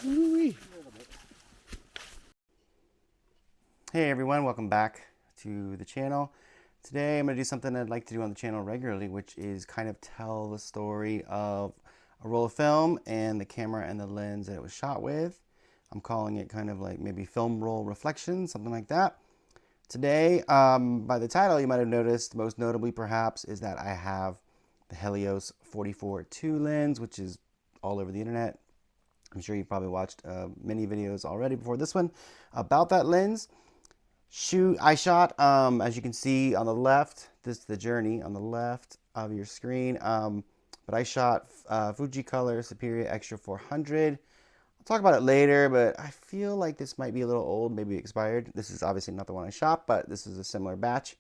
Hey everyone, welcome back to the channel. Today I'm going to do something I'd like to do on the channel regularly, which is kind of tell the story of a roll of film and the camera and the lens that it was shot with. I'm calling it kind of like maybe film roll reflection, something like that. Today, by the title, you might have noticed, most notably perhaps, is that I have the Helios 44-2 lens, which is all over the internet. I'm sure you've probably watched many videos already before this one about that lens. I shot, as you can see on the left, this is the journey on the left of your screen, but I shot Fuji Color Superior Extra 400. I'll talk about it later, but I feel like this might be a little old, maybe expired. This is obviously not the one I shot, but this is a similar batch.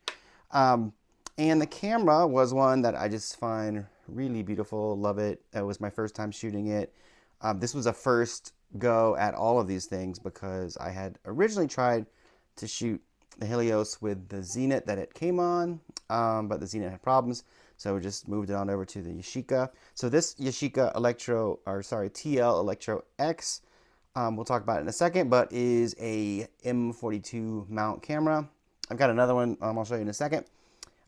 And the camera was one that I just find really beautiful, love it. It was my first time shooting it. This was a first go at all of these things because I had originally tried to shoot the Helios with the Zenit that it came on, but the Zenit had problems, so we just moved it on over to the Yashica. So this Yashica TL Electro X, we'll talk about it in a second, but is a M42 mount camera. I've got another one I'll show you in a second,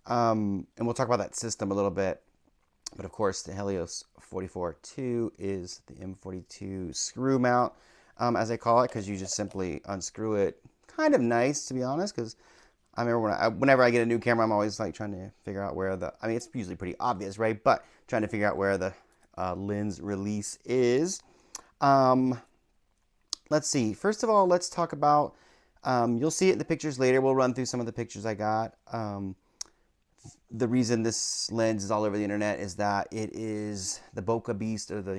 and we'll talk about that system a little bit. But of course, the Helios 44-2 is the M42 screw mount, as I call it, because you just simply unscrew it. Kind of nice, to be honest, because I remember whenever I get a new camera, I'm always like trying to figure out where it's usually pretty obvious, right? But trying to figure out where the lens release is. Let's see. First of all, let's talk about, you'll see it in the pictures later. We'll run through some of the pictures I got. The reason this lens is all over the internet is that it is the bokeh beast, or the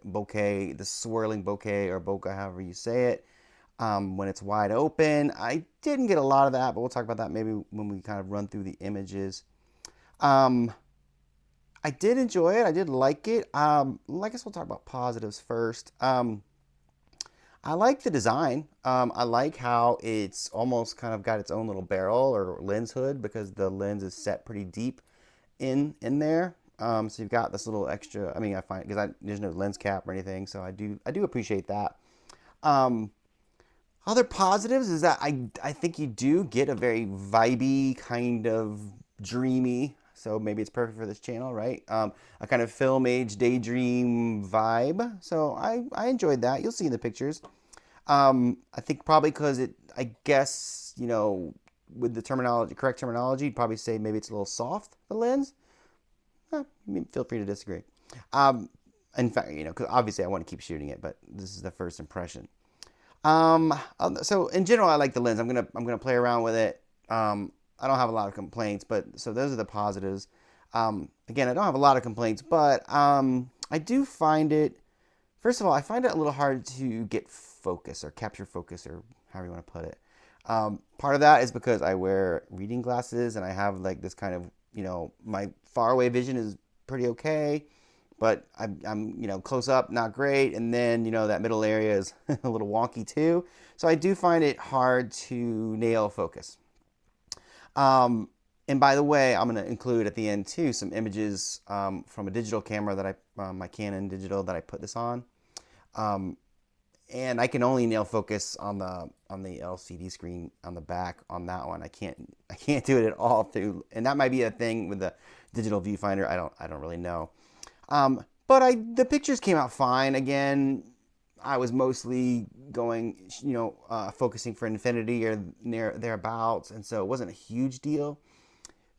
bokeh, the swirling bokeh, or bokeh, however you say it, when it's wide open. I didn't get a lot of that, but we'll talk about that maybe when we kind of run through the images. I did enjoy it. I did like it. I guess we'll talk about positives first. I like the design. I like how it's almost kind of got its own little barrel or lens hood, because the lens is set pretty deep in there. So you've got this little extra. I mean, I find, because there's no lens cap or anything, so I do appreciate that. Other positives is that I think you do get a very vibey, kind of dreamy. So maybe it's perfect for this channel, right? A kind of film age daydream vibe. So I enjoyed that. You'll see in the pictures. I think probably because I guess, with the correct terminology, you'd probably say maybe it's a little soft, the lens. Feel free to disagree. In fact, because obviously I want to keep shooting it, but this is the first impression. So in general, I like the lens. I'm gonna play around with it. I don't have a lot of complaints, but so those are the positives. Again, I don't have a lot of complaints, but I do find it, first of all, I find it a little hard to get focus or capture focus, or however you want to put it. Part of that is because I wear reading glasses and I have like this kind of, my far away vision is pretty okay, but I'm close up, not great. And then, that middle area is a little wonky too. So I do find it hard to nail focus. And by the way, I'm going to include at the end too some images from a digital camera that my Canon digital that I put this on. And I can only nail focus on the LCD screen on the back on that one. I can't do it at all through, and that might be a thing with the digital viewfinder. I don't really know. But the pictures came out fine. Again, I was mostly going, focusing for infinity or thereabouts, and so it wasn't a huge deal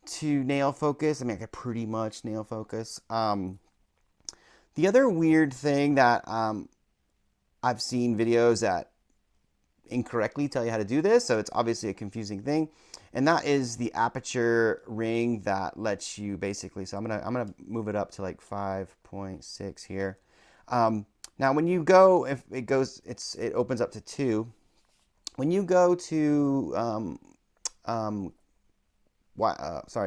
to nail focus. I mean, I could pretty much nail focus. The other weird thing that I've seen videos that incorrectly tell you how to do this, so it's obviously a confusing thing, and that is the aperture ring that lets you basically. So I'm gonna move it up to like 5.6 here. Now, when you go, if it goes, it opens up to 2. When you go to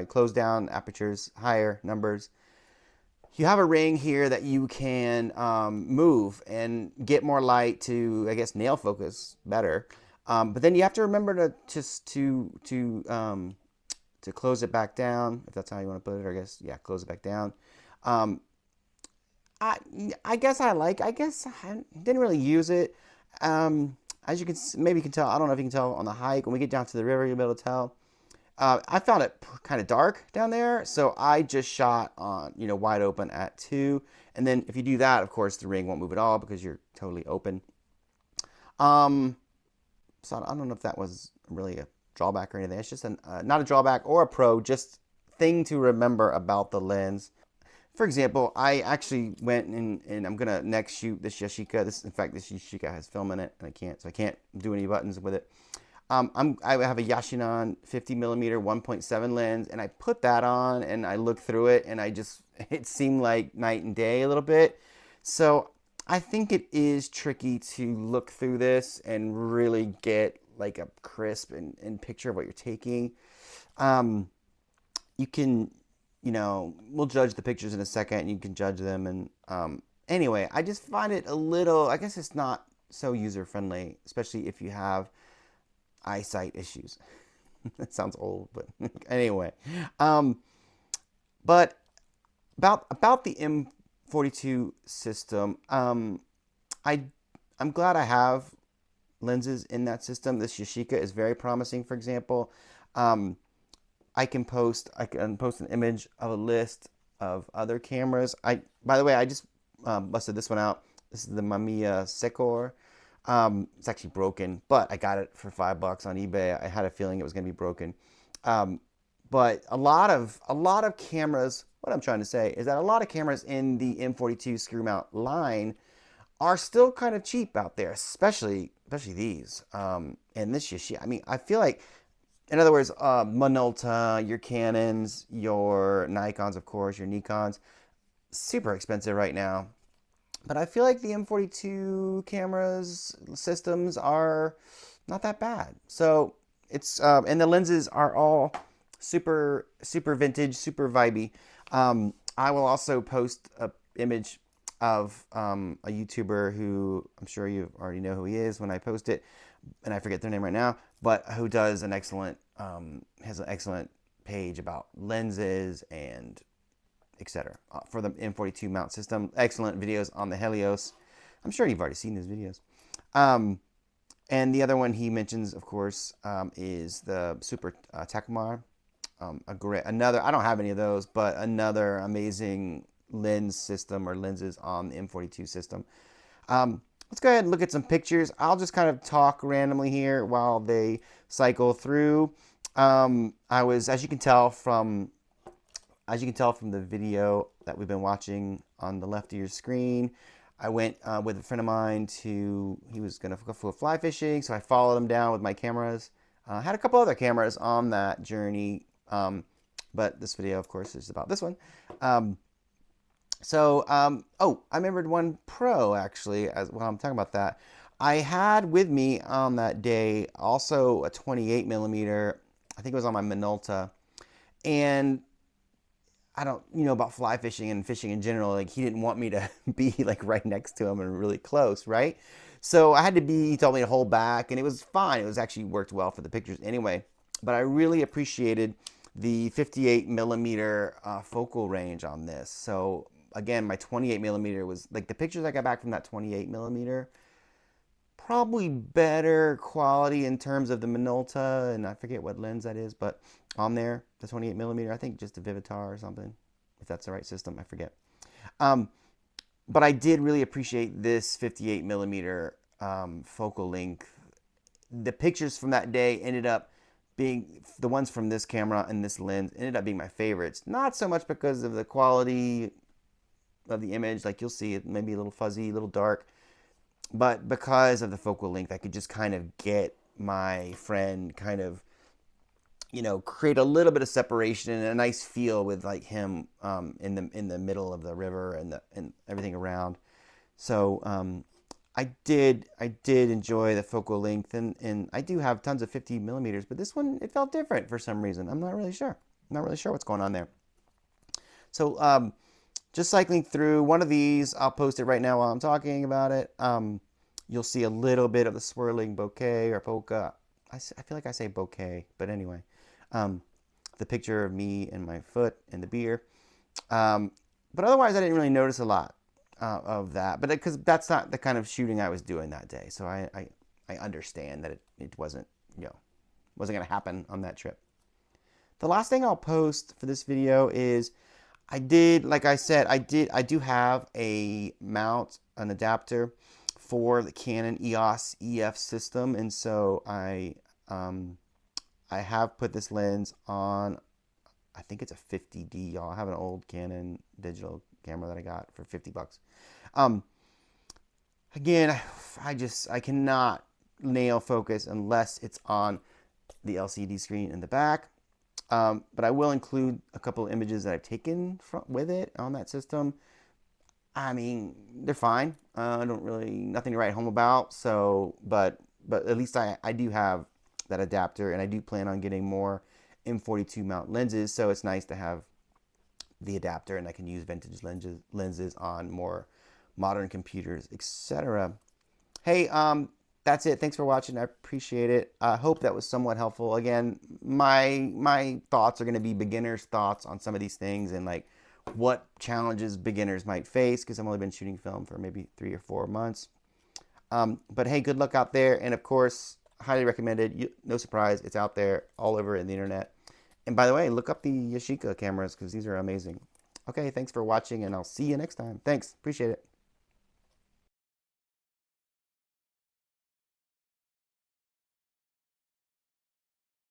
close down apertures, higher numbers, you have a ring here that you can move and get more light to, I guess, nail focus better. But then you have to remember to just to close it back down, if that's how you want to put it. Or I guess, yeah, close it back down. I, I guess I guess I didn't really use it. As you can maybe you can tell, I don't know if you can tell on the hike. When we get down to the river, you'll be able to tell. I found it kind of dark down there, so I just shot on, wide open at 2. And then if you do that, of course, the ring won't move at all because you're totally open. Um, so I don't know if that was really a drawback or anything. It's just not a drawback or a pro, just thing to remember about the lens. For example, I actually went and I'm gonna next shoot this Yashica. In fact, this Yashica has film in it, and I can't do any buttons with it. I have a Yashinon 50 millimeter 1.7 lens, and I put that on, and I looked through it, and it seemed like night and day a little bit. So I think it is tricky to look through this and really get like a crisp and picture of what you're taking. You can, we'll judge the pictures in a second, and you can judge them. And anyway, I just find it a little, I guess it's not so user-friendly, especially if you have eyesight issues. That sounds old, but anyway. But about the M42 system, I'm glad I have lenses in that system. This Yashica is very promising. For example, I can post an image of a list of other cameras. By the way, I just busted this one out. This is the Mamiya Secor. It's actually broken, but I got it for $5 on eBay. I had a feeling it was going to be broken. But a lot of cameras, what I'm trying to say is that a lot of cameras in the M42 screw mount line are still kind of cheap out there, especially these. And this Yashica, I mean, I feel like, in other words, Minolta, your Canons, your Nikons, of course, your Nikons, super expensive right now. But I feel like the M42 cameras systems are not that bad. So it's and the lenses are all super vintage, super vibey. I will also post an image of a YouTuber who I'm sure you already know who he is when I post it, and I forget their name right now, but who does an excellent has an excellent page about lenses and etc. For the M42 mount system. Excellent videos on the HELIOS. I'm sure you've already seen these videos. And the other one he mentions, of course, is the Super Takumar. Another, I don't have any of those, but another amazing lens system or lenses on the M42 system. Let's go ahead and look at some pictures. I'll just kind of talk randomly here while they cycle through. As you can tell from the video that we've been watching on the left of your screen, I went with a friend of mine he was going to go fly fishing, so I followed him down with my cameras. I had a couple other cameras on that journey, but this video, of course, is about this one. I remembered one pro, actually, while I'm talking about that. I had with me on that day also a 28 millimeter, I think it was on my Minolta, and I don't, about fly fishing and fishing in general, like he didn't want me to be like right next to him and really close, right? So he told me to hold back, and it was fine. It was actually worked well for the pictures anyway. But I really appreciated the 58 millimeter focal range on this. So again, my 28 millimeter was like the pictures I got back from that 28 millimeter, probably better quality in terms of the Minolta, and I forget what lens that is, but on there, the 28 millimeter, I think just a Vivitar or something, if that's the right system, I forget. But I did really appreciate this 58 millimeter focal length. The pictures from that day ended up being, the ones from this camera and this lens ended up being my favorites. Not so much because of the quality of the image, like you'll see it maybe a little fuzzy, a little dark, but because of the focal length, I could just kind of get my friend kind of, create a little bit of separation and a nice feel with like him in the middle of the river and everything around. So I did enjoy the focal length, and I do have tons of 50 millimeters, but this one, it felt different for some reason. I'm not really sure. I'm not really sure what's going on there. So just cycling through one of these, I'll post it right now while I'm talking about it. You'll see a little bit of the swirling bokeh or polka. I feel like I say bokeh, but anyway. The picture of me and my foot and the beer. But otherwise, I didn't really notice a lot. of that. But because that's not the kind of shooting I was doing that day. So I understand that it wasn't, wasn't going to happen on that trip. The last thing I'll post for this video is like I said, I do have a mount, an adapter for the Canon EOS EF system. And so I have put this lens on, I think it's a 50D, y'all. I have an old Canon digital camera that I got for 50 bucks. Again, I cannot nail focus unless it's on the LCD screen in the back. But I will include a couple of images that I've taken with it on that system. I mean, they're fine. I don't really, nothing to write home about. So, but at least I do have that adapter, and I do plan on getting more M42 mount lenses. So it's nice to have the adapter, and I can use vintage lenses on more modern computers, etc. Hey, that's it. Thanks for watching. I appreciate it. I hope that was somewhat helpful. Again, my thoughts are going to be beginners' thoughts on some of these things, and like what challenges beginners might face, because I've only been shooting film for maybe 3 or 4 months. But hey, good luck out there. And of course, highly recommended. No surprise, it's out there all over in the internet. And by the way, look up the Yashica cameras, because these are amazing. Okay, thanks for watching, and I'll see you next time. Thanks. Appreciate it.